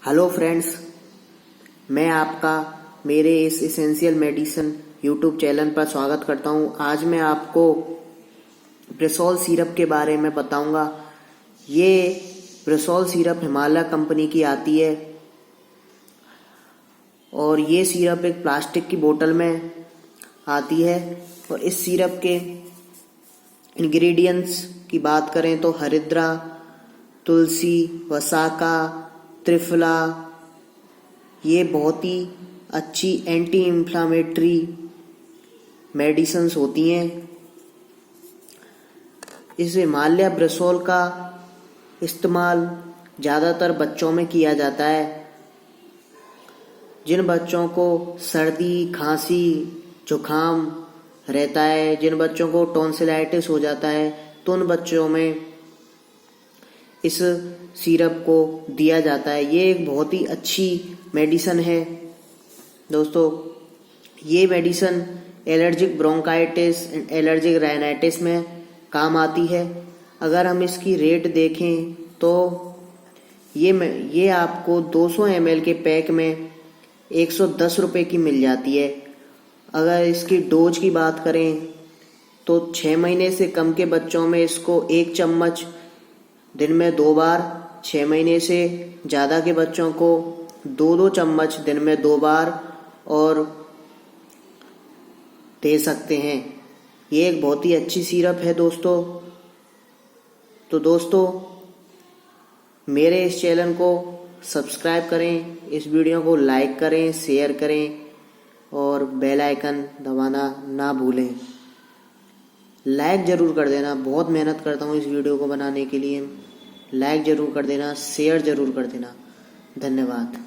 Hello friends, मैं आपका मेरे इस एसेंशियल मेडिसिन यूट्यूब चैनल पर स्वागत करता हूं। आज मैं आपको ब्रेसोल सिरप के बारे में बताऊंगा। ये ब्रेसोल सिरप हिमालय कंपनी की आती है और ये सिरप एक प्लास्टिक की बोतल में आती है। और इस सिरप के इंग्रेडिएंट्स की बात करें तो हरिद्रा, तुलसी, वसाका, त्रिफला, ये बहुत ही अच्छी एंटी इंफ्लामेटरी मेडिसिन्स होती हैं। इस हिमालय ब्रेसोल का इस्तेमाल ज़्यादातर बच्चों में किया जाता है। जिन बच्चों को सर्दी, खांसी, जुखाम रहता है, जिन बच्चों को टॉन्सिलाइटिस हो जाता है, तो उन बच्चों में इस सिरप को दिया जाता है। ये एक बहुत ही अच्छी मेडिसिन है दोस्तों। ये medicine allergic bronchitis and allergic rhinitis में काम आती है। अगर हम इसकी रेट देखें तो ये आपको 200 ml के पैक में 110 रुपये की मिल जाती है। अगर इसकी डोज की बात करें तो 6 महीने से कम के बच्चों में इसको 1 चम्मच दिन में 2 बार, 6 महीने से ज़्यादा के बच्चों को 2-2 चम्मच दिन में 2 बार और दे सकते हैं। ये एक बहुत ही अच्छी सिरप है दोस्तों। तो दोस्तों, मेरे इस चैनल को सब्सक्राइब करें, इस वीडियो को लाइक करें, शेयर करें और बेल आइकन दबाना ना भूलें। लाइक ज़रूर कर देना, बहुत मेहनत करता हूँ इस वीडियो को बनाने के लिए। लाइक ज़रूर कर देना, शेयर ज़रूर कर देना। धन्यवाद।